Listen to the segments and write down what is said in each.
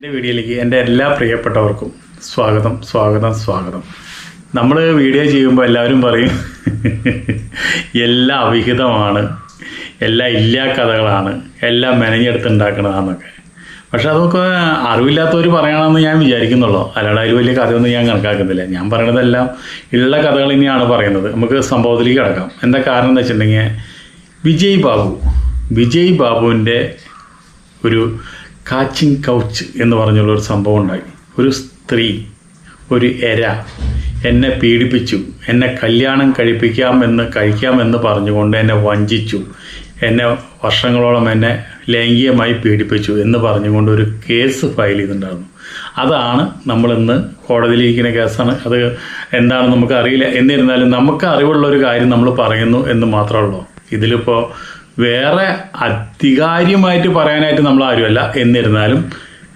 എൻ്റെ വീഡിയോയിലേക്ക് എൻ്റെ എല്ലാ പ്രിയപ്പെട്ടവർക്കും സ്വാഗതം. നമ്മൾ വീഡിയോ ചെയ്യുമ്പോൾ എല്ലാവരും പറയും എല്ലാം അവിഹിതമാണ്, എല്ലാം ഇല്ലാ കഥകളാണ്, എല്ലാം മെനഞ്ഞെടുത്തുണ്ടാക്കണതാണെന്നൊക്കെ. പക്ഷെ അതൊക്കെ അറിവില്ലാത്തവർ പറയണമെന്ന് ഞാൻ വിചാരിക്കുന്നുള്ളൂ. അല്ലാതെ അതിൽ വലിയ കഥയൊന്നും ഞാൻ കണക്കാക്കുന്നില്ല. ഞാൻ പറയണതെല്ലാം ഉള്ള കഥകൾ തന്നെയാണ് പറയുന്നത്. നമുക്ക് സംഭവത്തിലേക്ക് കിടക്കാം. എന്താ കാരണം എന്ന് വെച്ചിട്ടുണ്ടെങ്കിൽ വിജയ് ബാബുവിൻ്റെ ഒരു കാച്ചിങ് കൗച്ച് എന്ന് പറഞ്ഞുള്ളൊരു സംഭവം ഉണ്ടായി. ഒരു സ്ത്രീ, ഒരു എന്നെ പീഡിപ്പിച്ചു, എന്നെ കല്യാണം കഴിക്കാമെന്ന് പറഞ്ഞുകൊണ്ട് എന്നെ വഞ്ചിച്ചു, എന്നെ വർഷങ്ങളോളം എന്നെ ലൈംഗികമായി പീഡിപ്പിച്ചു എന്ന് പറഞ്ഞുകൊണ്ട് ഒരു കേസ് ഫയൽ ചെയ്തിട്ടുണ്ടായിരുന്നു. അതാണ് നമ്മളിന്ന് കോടതിയിലിരിക്കുന്ന കേസാണ്. അത് എന്താണെന്ന് നമുക്കറിയില്ല. എന്നിരുന്നാലും നമുക്ക് അറിവുള്ളൊരു കാര്യം നമ്മൾ പറയുന്നു എന്ന് മാത്രമേ ഉള്ളൂ. ഇതിലിപ്പോൾ വേറെ അധികാരികമായിട്ട് പറയാനായിട്ട് നമ്മൾ ആരുമല്ല. എന്നിരുന്നാലും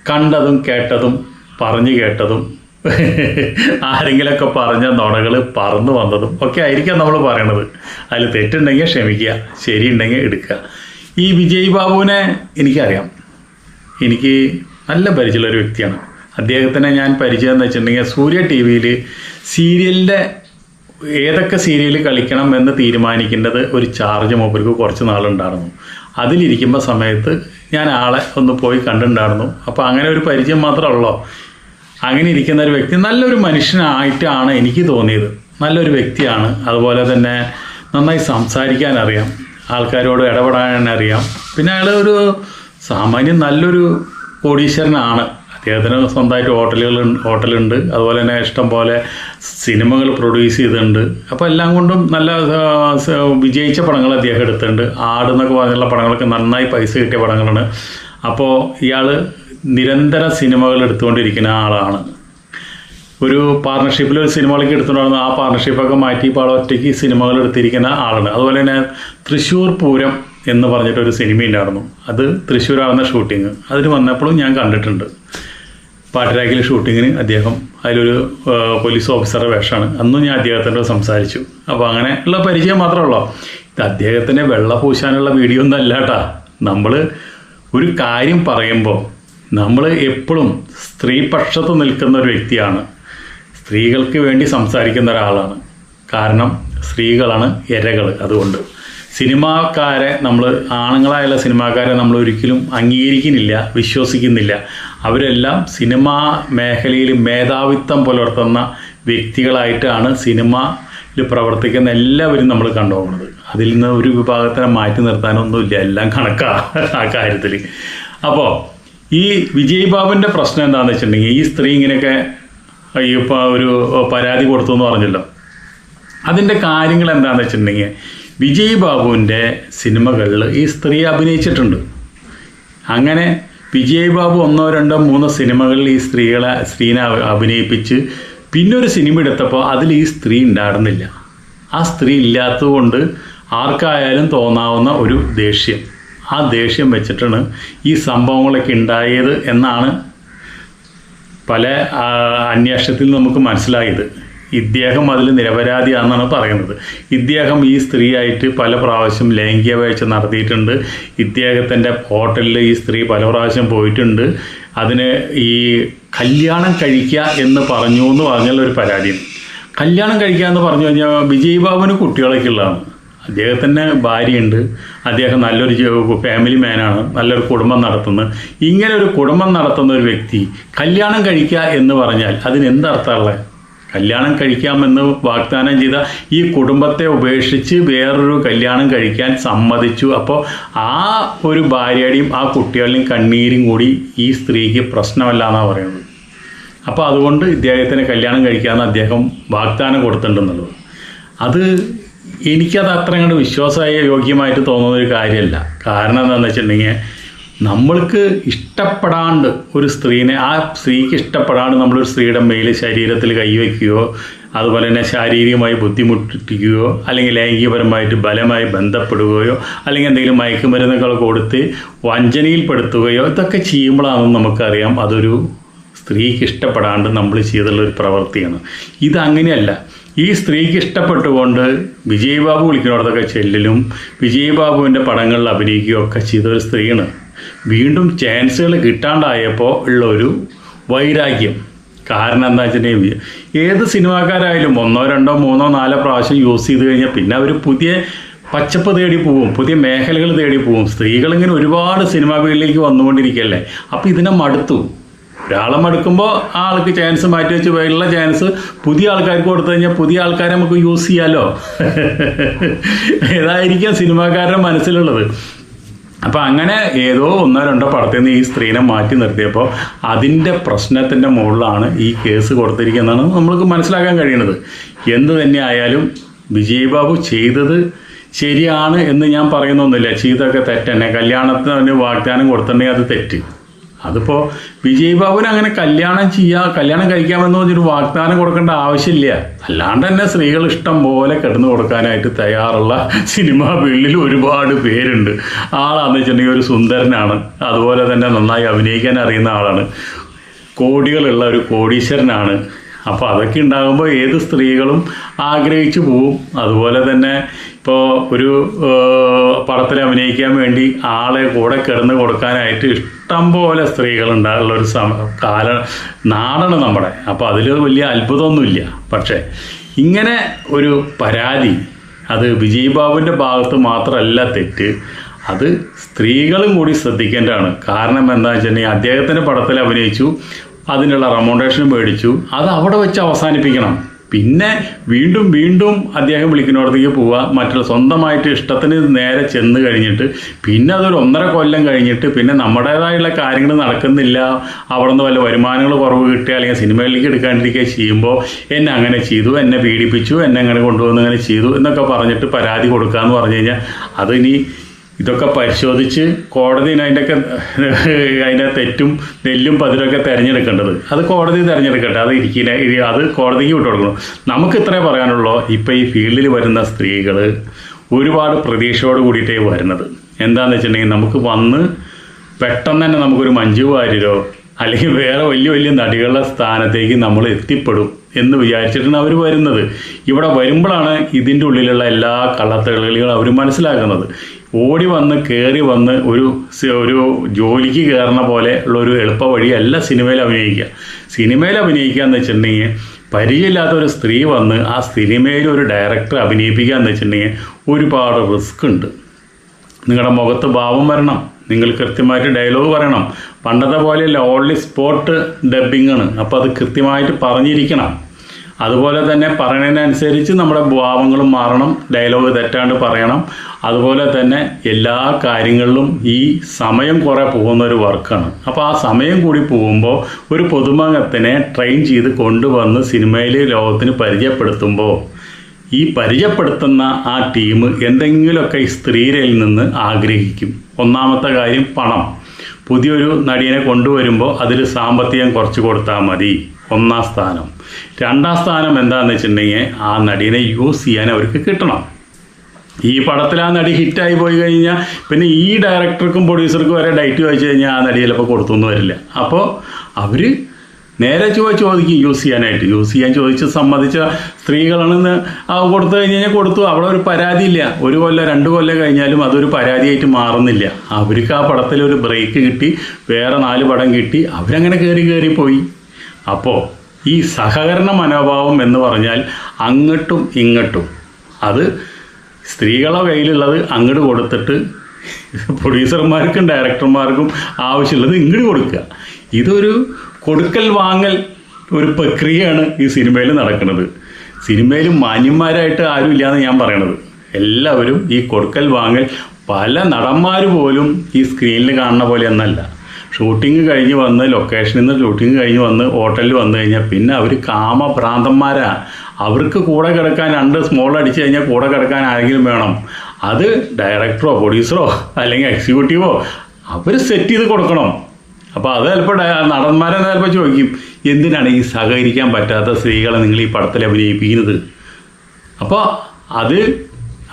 കണ്ടതും കേട്ടതും പറഞ്ഞു കേട്ടതും ആരെങ്കിലൊക്കെ പറഞ്ഞ നുണകൾ പറന്നു വന്നതും ഒക്കെ ആയിരിക്കാം നമ്മൾ പറയണത്. അതിൽ തെറ്റുണ്ടെങ്കിൽ ക്ഷമിക്കുക, ശരിയുണ്ടെങ്കിൽ എടുക്കുക. ഈ വിജയ് ബാബുവിനെ എനിക്കറിയാം. എനിക്ക് നല്ല പരിചയമുള്ളൊരു വ്യക്തിയാണ്. അദ്ദേഹത്തിനെ ഞാൻ പരിചയം എന്ന് വെച്ചിട്ടുണ്ടെങ്കിൽ സൂര്യ ടി വിയിൽ സീരിയലിൻ്റെ ഏതൊക്കെ സീരിയൽ കളിക്കണം എന്ന് തീരുമാനിക്കേണ്ടത് ഒരു ചാർജ് മൂപ്പർക്ക് കുറച്ച് നാളുണ്ടായിരുന്നു. അതിലിരിക്കുമ്പോൾ സമയത്ത് ഞാൻ ആളെ ഒന്ന് പോയി കണ്ടിട്ടുണ്ടായിരുന്നു. അപ്പോൾ അങ്ങനെ ഒരു പരിചയം മാത്രമേ ഉള്ളൂ. അങ്ങനെ ഇരിക്കുന്ന ഒരു വ്യക്തി നല്ലൊരു മനുഷ്യനായിട്ടാണ് എനിക്ക് തോന്നിയത്. നല്ലൊരു വ്യക്തിയാണ്. അതുപോലെ തന്നെ നന്നായി സംസാരിക്കാൻ അറിയാം, ആൾക്കാരോട് ഇടപെടാൻ അറിയാം. പിന്നെ അയാൾ ഒരു സാമാന്യം നല്ലൊരു കോടീശ്വരനാണ്. അദ്ദേഹത്തിന് സ്വന്തമായിട്ട് ഹോട്ടലുണ്ട്. അതുപോലെ തന്നെ ഇഷ്ടം പോലെ സിനിമകൾ പ്രൊഡ്യൂസ് ചെയ്തിട്ടുണ്ട്. അപ്പോൾ എല്ലാം കൊണ്ടും നല്ല വിജയിച്ച പടങ്ങൾ അദ്ദേഹം എടുത്തിട്ടുണ്ട്. ആടെന്നൊക്കെ പറഞ്ഞുള്ള പടങ്ങളൊക്കെ നന്നായി പൈസ കിട്ടിയ പടങ്ങളാണ്. അപ്പോൾ ഇയാൾ നിരന്തരം സിനിമകൾ എടുത്തുകൊണ്ടിരിക്കുന്ന ആളാണ്. ഒരു പാർട്ണർഷിപ്പിൽ ഒരു സിനിമകളൊക്കെ എടുത്തുകൊണ്ടാണ് ആ പാർട്ണർഷിപ്പൊക്കെ മാറ്റി ഇപ്പോൾ ഒറ്റയ്ക്ക് സിനിമകൾ എടുത്തിരിക്കുന്ന ആളാണ്. അതുപോലെ തന്നെ തൃശ്ശൂർ പൂരം എന്ന് പറഞ്ഞിട്ടൊരു സിനിമ ഉണ്ടായിരുന്നു. അത് തൃശ്ശൂരാണെന്ന ഷൂട്ടിങ്. അതിന് വന്നപ്പോഴും ഞാൻ കണ്ടിട്ടുണ്ട്. പാട്ടരാക്കിലെ ഷൂട്ടിങ്ങിന് അദ്ദേഹം അതിലൊരു പോലീസ് ഓഫീസറുടെ വേഷമാണ്. അന്നും ഞാൻ അദ്ദേഹത്തിനോട് സംസാരിച്ചു. അപ്പോൾ അങ്ങനെ ഉള്ള പരിചയം മാത്രമേ ഉള്ളൂ. ഇത് അദ്ദേഹത്തിനെ വെള്ള പൂശാനുള്ള വീഡിയോ ഒന്നും അല്ല കേട്ടോ. നമ്മൾ ഒരു കാര്യം പറയുമ്പോൾ നമ്മൾ എപ്പോഴും സ്ത്രീപക്ഷത്ത് നിൽക്കുന്ന ഒരു വ്യക്തിയാണ്. സ്ത്രീകൾക്ക് വേണ്ടി സംസാരിക്കുന്ന ഒരാളാണ്. കാരണം സ്ത്രീകളാണ് ഇരകൾ. അതുകൊണ്ട് സിനിമാക്കാരെ നമ്മൾ, ആണുങ്ങളായുള്ള സിനിമാക്കാരെ നമ്മൾ ഒരിക്കലും അംഗീകരിക്കുന്നില്ല, വിശ്വസിക്കുന്നില്ല. അവരെല്ലാം സിനിമാ മേഖലയിൽ മേധാവിത്വം പുലർത്തുന്ന വ്യക്തികളായിട്ടാണ് സിനിമയിൽ പ്രവർത്തിക്കുന്ന എല്ലാവരും നമ്മൾ കണ്ടുപോകുന്നത്. അതിൽ നിന്ന് ഒരു വിഭാഗത്തിനെ മാറ്റി നിർത്താനൊന്നുമില്ല, എല്ലാം കണക്കാണ് ആ കാര്യത്തിൽ. അപ്പോൾ ഈ വിജയ് ബാബുവിൻ്റെ പ്രശ്നം എന്താണെന്ന് വെച്ചിട്ടുണ്ടെങ്കിൽ, ഈ സ്ത്രീ ഇങ്ങനെയൊക്കെ ഇപ്പോൾ ഒരു പരാതി കൊടുത്തു എന്ന് പറഞ്ഞല്ലോ. അതിൻ്റെ കാര്യങ്ങൾ എന്താണെന്ന് വെച്ചിട്ടുണ്ടെങ്കിൽ, വിജയ് ബാബുവിൻ്റെ സിനിമകളിൽ ഈ സ്ത്രീ അഭിനയിച്ചിട്ടുണ്ട്. അങ്ങനെ വിജയ് ബാബു 1, 2, 3 സിനിമകളിൽ ഈ സ്ത്രീനെ അഭിനയിപ്പിച്ച് പിന്നൊരു സിനിമ എടുത്തപ്പോൾ അതിൽ ഈ സ്ത്രീ ഉണ്ടായിരുന്നില്ല. ആ സ്ത്രീ ഇല്ലാത്തതുകൊണ്ട് ആർക്കായാലും തോന്നാവുന്ന ഒരു ദേഷ്യം, ആ ദേഷ്യം വെച്ചിട്ടാണ് ഈ സംഭവങ്ങളൊക്കെ ഉണ്ടായത് എന്നാണ് പല അന്വേഷണത്തിൽ നമുക്ക് മനസ്സിലായത്. ഇദ്ദേഹം അതിൽ നിരപരാധിയാണെന്നാണ് പറയുന്നത്. ഇദ്ദേഹം ഈ സ്ത്രീയായിട്ട് പല പ്രാവശ്യം ലൈംഗിക വീഴ്ച നടത്തിയിട്ടുണ്ട്. ഇദ്ദേഹത്തിൻ്റെ ഹോട്ടലിൽ ഈ സ്ത്രീ പല പ്രാവശ്യം പോയിട്ടുണ്ട്. അതിന് ഈ കല്യാണം കഴിക്കുക എന്ന് പറഞ്ഞു എന്ന് പറഞ്ഞുള്ളൊരു പരാതിയാണ്. കല്യാണം കഴിക്കുക എന്ന് പറഞ്ഞു കഴിഞ്ഞാൽ വിജയ് ബാബുവിന് കുട്ടികളൊക്കെ ഉള്ളതാണ്. അദ്ദേഹത്തിൻ്റെ ഭാര്യയുണ്ട്. അദ്ദേഹം നല്ലൊരു ഫാമിലി മാനാണ്, നല്ലൊരു കുടുംബം നടത്തുന്നത്. ഇങ്ങനെ ഒരു കുടുംബം നടത്തുന്ന ഒരു വ്യക്തി കല്യാണം കഴിക്കുക എന്ന് പറഞ്ഞാൽ അതിന് എന്തർത്ഥമുള്ളത്? കല്യാണം കഴിക്കാമെന്ന് വാഗ്ദാനം ചെയ്ത ഈ കുടുംബത്തെ ഉപേക്ഷിച്ച് വേറൊരു കല്യാണം കഴിക്കാൻ സമ്മതിച്ചു. അപ്പോൾ ആ ഒരു ഭാര്യയുടെയും ആ കുട്ടികളുടെയും കണ്ണീരും കൂടി ഈ സ്ത്രീക്ക് പ്രശ്നമല്ല എന്നാണ് പറയുന്നത്. അപ്പോൾ അതുകൊണ്ട് ഇദ്ദേഹത്തിന് കല്യാണം കഴിക്കാമെന്ന് അദ്ദേഹം വാഗ്ദാനം കൊടുത്തിട്ടുണ്ടെന്നുള്ളത്, അത് എനിക്കത് അത്ര കണ്ട് യോഗ്യമായിട്ട് തോന്നുന്ന ഒരു കാര്യമല്ല. കാരണം എന്താണെന്ന് വെച്ചിട്ടുണ്ടെങ്കിൽ, നമ്മൾക്ക് ഇഷ്ടപ്പെടാണ്ട് ഒരു സ്ത്രീനെ, ആ സ്ത്രീക്ക് ഇഷ്ടപ്പെടാണ്ട് നമ്മളൊരു സ്ത്രീയുടെ ശരീരത്തിൽ കൈവയ്ക്കുകയോ അതുപോലെ തന്നെ ശാരീരികമായി ബുദ്ധിമുട്ടിക്കുകയോ അല്ലെങ്കിൽ ലൈംഗികപരമായിട്ട് ബലമായി ബന്ധപ്പെടുകയോ അല്ലെങ്കിൽ എന്തെങ്കിലും മയക്കുമരുന്നുകൾ കൊടുത്ത് വഞ്ചനയിൽപ്പെടുത്തുകയോ ഇതൊക്കെ ചെയ്യുമ്പോഴാണെന്ന് നമുക്കറിയാം അതൊരു സ്ത്രീക്ക് ഇഷ്ടപ്പെടാണ്ട് നമ്മൾ ചെയ്തുള്ളൊരു പ്രവൃത്തിയാണ്. ഇതങ്ങനെയല്ല. ഈ സ്ത്രീക്ക് ഇഷ്ടപ്പെട്ടുകൊണ്ട് വിജയ് ബാബു വിളിക്കുന്നിടത്തൊക്കെ ചെല്ലലും വിജയ് ബാബുവിൻ്റെ പടങ്ങളിൽ അഭിനയിക്കുകയൊക്കെ ചെയ്തൊരു സ്ത്രീയാണ്. വീണ്ടും ചാൻസുകൾ കിട്ടാണ്ടായപ്പോൾ ഉള്ളൊരു വൈരാഗ്യം. കാരണം എന്താ വെച്ചിട്ടുണ്ടെങ്കിൽ ഏത് സിനിമാക്കാരായാലും 1, 2, 3, 4 പ്രാവശ്യം യൂസ് ചെയ്ത് കഴിഞ്ഞാൽ പിന്നെ അവർ പുതിയ പച്ചപ്പ് തേടി പോവും, പുതിയ മേഖലകൾ തേടി പോവും. സ്ത്രീകളിങ്ങനെ ഒരുപാട് സിനിമാ ഫീൽഡിലേക്ക് വന്നുകൊണ്ടിരിക്കുകയല്ലേ. അപ്പോൾ ഇതിനെ മടുത്തു. ഒരാളെ മടുക്കുമ്പോൾ ആ ആൾക്ക് ചാൻസ് മാറ്റി വെച്ച് ഉള്ള ചാൻസ് പുതിയ ആൾക്കാർക്ക് കൊടുത്തു കഴിഞ്ഞാൽ പുതിയ ആൾക്കാരെ നമുക്ക് യൂസ് ചെയ്യാമല്ലോ. ഇതായിരിക്കാം സിനിമാക്കാരുടെ മനസ്സിലുള്ളത്. അപ്പം അങ്ങനെ ഏതോ 1, 2 പടത്തിൽ നിന്ന് ഈ സ്ത്രീനെ മാറ്റി നിർത്തിയപ്പോൾ അതിൻ്റെ പ്രശ്നത്തിൻ്റെ മുകളിലാണ് ഈ കേസ് കൊടുത്തിരിക്കുന്നതാണ് നമ്മൾക്ക് മനസ്സിലാക്കാൻ കഴിയുന്നത്. എന്ത് തന്നെ ആയാലും വിജയ് ബാബു ചെയ്തത് ശരിയാണ് എന്ന് ഞാൻ പറയുന്നൊന്നുമില്ല. ചെയ്തൊക്കെ തെറ്റന്നെ. കല്യാണത്തിന് വാഗ്ദാനം കൊടുത്തിട്ടുണ്ടെങ്കിൽ അത് തെറ്റ്. അതിപ്പോൾ വിജയ് ബാബുവിന് അങ്ങനെ കല്യാണം കഴിക്കാമെന്ന് പറഞ്ഞൊരു വാഗ്ദാനം കൊടുക്കേണ്ട ആവശ്യമില്ല. അല്ലാണ്ട് തന്നെ സ്ത്രീകൾ ഇഷ്ടം പോലെ കിടന്നു കൊടുക്കാനായിട്ട് തയ്യാറുള്ള സിനിമാ ഫീൽഡിൽ ഒരുപാട് പേരുണ്ട്. ആളാന്ന് വെച്ചിട്ടുണ്ടെങ്കിൽ ഒരു സുന്ദരനാണ്, അതുപോലെ തന്നെ നന്നായി അഭിനയിക്കാൻ അറിയുന്ന ആളാണ്, കോടികളുള്ള ഒരു കോടീശ്വരനാണ്. അപ്പോൾ അതൊക്കെ ഉണ്ടാകുമ്പോൾ ഏത് സ്ത്രീകളും ആഗ്രഹിച്ചു പോവും. അതുപോലെ തന്നെ ഇപ്പോൾ ഒരു പടത്തിൽ അഭിനയിക്കാൻ വേണ്ടി ആളെ കൂടെ കിടന്ന് കൊടുക്കാനായിട്ട് ഇഷ്ടം പോലെ സ്ത്രീകളുണ്ടാകുള്ള ഒരു നാടാണ് നമ്മുടെ. അപ്പോൾ അതിൽ വലിയ അത്ഭുതമൊന്നുമില്ല. പക്ഷേ ഇങ്ങനെ ഒരു പരാതി അത് വിജയ് ബാബുവിൻ്റെ ഭാഗത്ത് മാത്രമല്ല തെറ്റ്, അത് സ്ത്രീകളും കൂടി ശ്രദ്ധിക്കേണ്ടതാണ്. കാരണം എന്താണെന്ന് വെച്ചിട്ടുണ്ടെങ്കിൽ അദ്ദേഹത്തിൻ്റെ പടത്തിൽ അഭിനയിച്ചു, അതിനുള്ള റെമ്യൂണറേഷൻ മേടിച്ചു, അത് അവിടെ വെച്ച് അവസാനിപ്പിക്കണം. പിന്നെ വീണ്ടും വീണ്ടും അദ്ദേഹം വിളിക്കുന്നിടത്തേക്ക് പോവുക, മറ്റുള്ള സ്വന്തമായിട്ട് ഇഷ്ടത്തിന് നേരെ ചെന്ന് കഴിഞ്ഞിട്ട് പിന്നെ അതൊരു 1.5 കൊല്ലം കഴിഞ്ഞിട്ട് പിന്നെ നമ്മുടേതായുള്ള കാര്യങ്ങൾ നടക്കുന്നില്ല, അവിടെ നിന്ന് വല്ല വരുമാനങ്ങൾ കുറവ് കിട്ടുക അല്ലെങ്കിൽ സിനിമയിലേക്ക് എടുക്കാണ്ടിരിക്കുക ചെയ്യുമ്പോൾ എന്നെ അങ്ങനെ ചെയ്തു, എന്നെ പീഡിപ്പിച്ചു, എന്നെ അങ്ങനെ കൊണ്ടുവന്ന് അങ്ങനെ ചെയ്തു എന്നൊക്കെ പറഞ്ഞിട്ട് പരാതി കൊടുക്കുക എന്ന് പറഞ്ഞു കഴിഞ്ഞാൽ അതിനി ഇതൊക്കെ പരിശോധിച്ച് കോടതി അതിൻ്റെ തെറ്റും നെല്ലും പതിരൊക്കെ തിരഞ്ഞെടുക്കേണ്ടത് അത് കോടതി തിരഞ്ഞെടുക്കട്ടെ. അത് കോടതിക്ക് വിട്ടു കൊടുക്കണം. നമുക്ക് ഇത്രേ പറയാനുള്ളൂ. ഇപ്പം ഈ ഫീൽഡിൽ വരുന്ന സ്ത്രീകൾ ഒരുപാട് പ്രതീക്ഷയോട് കൂടിയിട്ടേ വരുന്നത്. എന്താണെന്ന് വെച്ചിട്ടുണ്ടെങ്കിൽ നമുക്ക് വന്ന് പെട്ടെന്ന് തന്നെ നമുക്കൊരു മഞ്ജു വാര്യരോ അല്ലെങ്കിൽ വേറെ വലിയ വലിയ നടികളുടെ സ്ഥാനത്തേക്ക് നമ്മൾ എത്തിപ്പെടും എന്ന് വിചാരിച്ചിട്ടാണ് അവർ വരുന്നത്. ഇവിടെ വരുമ്പോഴാണ് ഇതിൻ്റെ ഉള്ളിലുള്ള എല്ലാ കള്ളത്തകളികളും അവർ മനസ്സിലാക്കുന്നത്. ഓടി വന്ന് കയറി വന്ന് ഒരു ജോലിക്ക് കയറുന്ന പോലെ ഉള്ളൊരു എളുപ്പ വഴിയല്ല സിനിമയിൽ അഭിനയിക്കുക. സിനിമയിൽ അഭിനയിക്കുക എന്ന് വെച്ചിട്ടുണ്ടെങ്കിൽ പരിചയമില്ലാത്ത ഒരു സ്ത്രീ വന്ന് ആ സിനിമയിൽ ഒരു ഡയറക്ടർ അഭിനയിപ്പിക്കുക എന്ന് വെച്ചിട്ടുണ്ടെങ്കിൽ ഒരുപാട് റിസ്ക് ഉണ്ട്. നിങ്ങളുടെ മുഖത്ത് ഭാവം വരണം, നിങ്ങൾ കൃത്യമായിട്ട് ഡയലോഗ് പറയണം. പണ്ടത്തെ പോലെയല്ല, ഓൺലി സ്പോട്ട് ഡബ്ബിംഗ് ആണ്. അപ്പോൾ അത് കൃത്യമായിട്ട് പറഞ്ഞിരിക്കണം. അതുപോലെ തന്നെ പറയുന്നതിനനുസരിച്ച് നമ്മുടെ ഭാവങ്ങളും മാറണം, ഡയലോഗ് തെറ്റാണ്ട് പറയണം. അതുപോലെ തന്നെ എല്ലാ കാര്യങ്ങളിലും ഈ സമയം കുറേ പോകുന്ന ഒരു വർക്കാണ്. അപ്പോൾ ആ സമയം കൂടി പോകുമ്പോൾ ഒരു പുതുമുഖത്തിനെ ട്രെയിൻ ചെയ്ത് കൊണ്ടുവന്ന് സിനിമയിൽ ലോകത്തിന് പരിചയപ്പെടുത്തുമ്പോൾ ഈ പരിചയപ്പെടുത്തുന്ന ആ ടീം എന്തെങ്കിലുമൊക്കെ ഈ സ്ത്രീയിൽ നിന്ന് ആഗ്രഹിക്കും. ഒന്നാമത്തെ കാര്യം പണം. പുതിയൊരു നടിയെ കൊണ്ടുവരുമ്പോൾ അതിൽ സാമ്പത്തികം കുറച്ച് കൊടുത്താൽ മതി, 1-ാം സ്ഥാനം. 2-ാം സ്ഥാനം എന്താണെന്ന് വെച്ചിട്ടുണ്ടെങ്കിൽ ആ നടിയെ യൂസ് ചെയ്യാൻ അവർക്ക് കിട്ടണം. ഈ പടത്തിൽ ആ നടി ഹിറ്റായി പോയി കഴിഞ്ഞാൽ പിന്നെ ഈ ഡയറക്ടർക്കും പ്രൊഡ്യൂസർക്കും വരെ ഡേറ്റ് ചോദിച്ചു കഴിഞ്ഞാൽ ആ നടി ചിലപ്പോൾ കൊടുത്തൊന്നും വരില്ല. അപ്പോൾ അവർ നേരെ ചോദിക്കും യൂസ് ചെയ്യാൻ ചോദിച്ച് സമ്മതിച്ച സ്ത്രീകളാണെന്ന് കൊടുത്തു കഴിഞ്ഞാൽ കൊടുത്തു. അവിടെ ഒരു പരാതിയില്ല. 1 കൊല്ലം 2 കൊല്ലം കഴിഞ്ഞാലും അതൊരു പരാതിയായിട്ട് മാറുന്നില്ല. അവർക്ക് ആ പടത്തിൽ ഒരു ബ്രേക്ക് കിട്ടി, വേറെ 4 പടം കിട്ടി, അവരങ്ങനെ കയറി പോയി. അപ്പോൾ ഈ സഹകരണ മനോഭാവം എന്ന് പറഞ്ഞാൽ അങ്ങോട്ടും ഇങ്ങോട്ടും, അത് സ്ത്രീകളുടെ കയ്യിലുള്ളത് അങ്ങോട്ട് കൊടുത്തിട്ട് പ്രൊഡ്യൂസർമാർക്കും ഡയറക്ടർമാർക്കും ആവശ്യമുള്ളത് ഇങ്ങോട്ട് കൊടുക്കുക. ഇതൊരു കൊടുക്കൽ വാങ്ങൽ ഒരു പ്രക്രിയയാണ് ഈ സിനിമയിൽ നടക്കുന്നത്. സിനിമയിൽ മാന്യന്മാരായിട്ട് ആരും ഇല്ലയെന്ന് ഞാൻ പറയണത്. എല്ലാവരും ഈ കൊടുക്കൽ വാങ്ങൽ, പല നടന്മാർ പോലും ഈ സ്ക്രീനിൽ കാണുന്ന പോലെ ഒന്നല്ല. ഷൂട്ടിങ് കഴിഞ്ഞ് വന്ന് ലൊക്കേഷനിൽ നിന്ന് ഷൂട്ടിങ് കഴിഞ്ഞ് വന്ന് ഹോട്ടലിൽ വന്നു കഴിഞ്ഞാൽ പിന്നെ അവർ കാമഭ്രാന്തന്മാരാണ്. അവർക്ക് കൂടെ കിടക്കാൻ 2 സ്മോൾ അടിച്ചു കഴിഞ്ഞാൽ കൂടെ കിടക്കാൻ ആരെങ്കിലും വേണം. അത് ഡയറക്ടറോ പ്രൊഡ്യൂസറോ അല്ലെങ്കിൽ എക്സിക്യൂട്ടീവോ അവർ സെറ്റ് ചെയ്ത് കൊടുക്കണം. അപ്പോൾ അത് ചിലപ്പോൾ നടന്മാരെന്ന് ചിലപ്പോൾ ചോദിക്കും, എന്തിനാണ് ഈ സഹകരിക്കാൻ പറ്റാത്ത സ്ത്രീകളെ നിങ്ങൾ ഈ പടത്തിൽ അഭിനയിപ്പിക്കുന്നത്? അപ്പോൾ അത്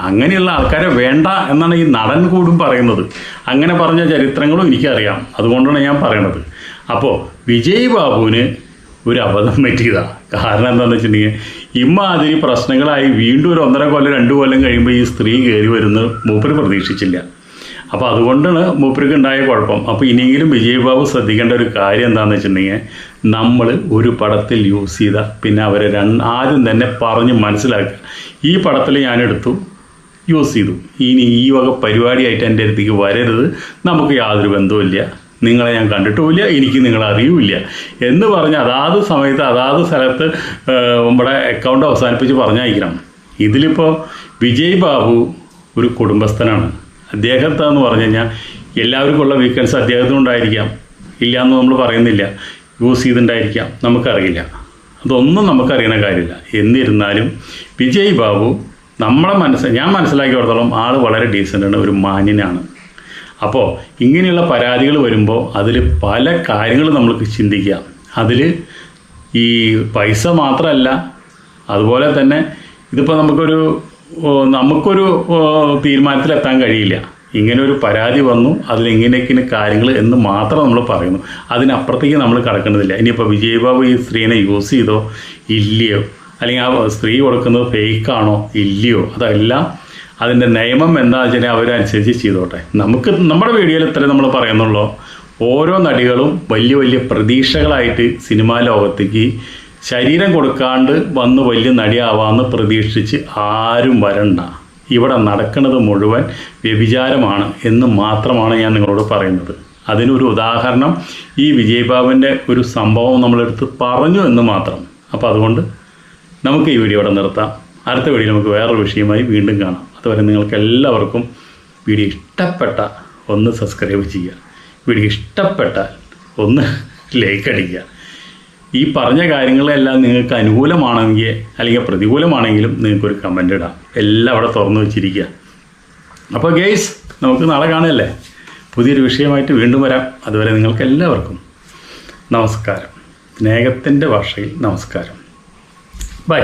അങ്ങനെയുള്ള ആൾക്കാരെ വേണ്ട എന്നാണ് ഈ നടൻ കൂടും പറയുന്നത്. അങ്ങനെ പറഞ്ഞ ചരിത്രങ്ങളും എനിക്കറിയാം, അതുകൊണ്ടാണ് ഞാൻ പറയണത്. അപ്പോൾ വിജയ് ബാബുവിന് ഒരു അബദ്ധം പറ്റിയതാണ്. കാരണം എന്താണെന്ന് വെച്ചിട്ടുണ്ടെങ്കിൽ ഇമ്മാതിരി പ്രശ്നങ്ങളായി വീണ്ടും ഒരു 1.5 കൊല്ലം 2 കൊല്ലം കഴിയുമ്പോൾ ഈ സ്ത്രീ കയറി വരുന്നത് മൂപ്പര് പ്രതീക്ഷിച്ചില്ല. അപ്പോൾ അതുകൊണ്ടാണ് മൂപ്പർക്ക് ഉണ്ടായ കുഴപ്പം. അപ്പോൾ ഇനിയെങ്കിലും വിജയ് ബാബു ശ്രദ്ധിക്കേണ്ട ഒരു കാര്യം എന്താണെന്ന് വെച്ചിട്ടുണ്ടെങ്കിൽ, നമ്മൾ ഒരു പടത്തിൽ യൂസ് ചെയ്ത പിന്നെ അവരെ ആദ്യം തന്നെ പറഞ്ഞ് മനസ്സിലാക്കുക, ഈ പടത്തിൽ ഞാനെടുത്തു യൂസ് ചെയ്തു, ഇനി ഈ വക പരിപാടിയായിട്ട് എൻ്റെ അടുത്തേക്ക് വരരുത്, നമുക്ക് യാതൊരു ബന്ധവുമില്ല, നിങ്ങളെ ഞാൻ കണ്ടിട്ടുമില്ല, എനിക്ക് നിങ്ങളെ അറിയുമില്ല എന്ന് പറഞ്ഞ് അതാത് സമയത്ത് അതാത് സ്ഥലത്ത് നമ്മുടെ അക്കൗണ്ട് അവസാനിപ്പിച്ച് പറഞ്ഞയക്കണം. ഇതിലിപ്പോൾ വിജയ് ബാബു ഒരു കുടുംബസ്ഥനാണ്. അദ്ദേഹത്തെന്ന് പറഞ്ഞു കഴിഞ്ഞാൽ എല്ലാവർക്കും ഉള്ള വീക്കെൻഡ്സ് അദ്ദേഹത്തിനുണ്ടായിരിക്കാം, ഇല്ല എന്ന് നമ്മൾ പറയുന്നില്ല, യൂസ് ചെയ്തിട്ടുണ്ടായിരിക്കാം, നമുക്കറിയില്ല, അതൊന്നും നമുക്കറിയുന്ന കാര്യമില്ല. എന്നിരുന്നാലും വിജയ് ബാബു ഞാൻ മനസ്സിലാക്കിയിടത്തോളം ആൾ വളരെ ഡീസൻ്റാണ്, ഒരു മാന്യനാണ്. അപ്പോൾ ഇങ്ങനെയുള്ള പരാതികൾ വരുമ്പോൾ അതിൽ പല കാര്യങ്ങളും നമ്മൾക്ക് ചിന്തിക്കാം. അതിൽ ഈ പൈസ മാത്രമല്ല, അതുപോലെ തന്നെ ഇതിപ്പോൾ നമുക്കൊരു തീരുമാനത്തിലെത്താൻ കഴിയില്ല. ഇങ്ങനെ ഒരു പരാതി വന്നു, അതിലെങ്ങനെയൊക്കെയാണ് കാര്യങ്ങൾ എന്ന് മാത്രം നമ്മൾ പറയുന്നു, അതിനപ്പുറത്തേക്ക് നമ്മൾ കടക്കേണ്ടതില്ല. ഇനിയിപ്പോൾ വിജയ് ബാബു ഈ സ്ത്രീനെ യൂസ് ചെയ്തോ ഇല്ലയോ, അല്ലെങ്കിൽ ആ സ്ത്രീ കൊടുക്കുന്നത് ഫേക്കാണോ ഇല്ലയോ, അതെല്ലാം അതിൻ്റെ നിയമം എന്താണെന്ന് വെച്ചാൽ അവരനുസരിച്ച് ചെയ്തോട്ടെ. നമ്മുടെ വീഡിയോയിൽ ഇത്രയും നമ്മൾ പറയുന്നുള്ളൂ. ഓരോ നടികളും വലിയ വലിയ പ്രതീക്ഷകളായിട്ട് സിനിമാ ലോകത്തേക്ക് ശരീരം കൊടുക്കാണ്ട് വന്ന് വലിയ നടിയാവാമെന്ന് പ്രതീക്ഷിച്ച് ആരും വരണ്ട. ഇവിടെ നടക്കുന്നത് മുഴുവൻ വ്യഭിചാരമാണ് എന്ന് മാത്രമാണ് ഞാൻ നിങ്ങളോട് പറയുന്നത്. അതിനൊരു ഉദാഹരണം ഈ വിജയ് ബാബുവിൻ്റെ ഒരു സംഭവം നമ്മളെടുത്ത് പറഞ്ഞു എന്ന് മാത്രം. അപ്പോൾ അതുകൊണ്ട് നമുക്ക് ഈ വീഡിയോ ഇവിടെ നിർത്താം. അടുത്ത വീഡിയോ നമുക്ക് വേറൊരു വിഷയമായി വീണ്ടും കാണാം. അതുവരെ നിങ്ങൾക്ക് എല്ലാവർക്കും വീഡിയോ ഇഷ്ടപ്പെട്ട ഒന്ന് സബ്സ്ക്രൈബ് ചെയ്യുക, വീഡിയോ ഇഷ്ടപ്പെട്ടാൽ ഒന്ന് ലൈക്ക് അടിക്കുക. ഈ പറഞ്ഞ കാര്യങ്ങളെല്ലാം നിങ്ങൾക്ക് അനുകൂലമാണെങ്കിൽ അല്ലെങ്കിൽ പ്രതികൂലമാണെങ്കിലും നിങ്ങൾക്കൊരു കമൻ്റ് ഇടാം. എല്ലാം അവിടെ തുറന്നു വെച്ചിരിക്കുക. അപ്പോൾ ഗെയ്സ്, നമുക്ക് നാളെ കാണുകയല്ലേ, പുതിയൊരു വിഷയമായിട്ട് വീണ്ടും വരാം. അതുവരെ നിങ്ങൾക്ക് എല്ലാവർക്കും നമസ്കാരം. സ്നേഹത്തിൻ്റെ ഭാഷയിൽ നമസ്കാരം. ബൈ.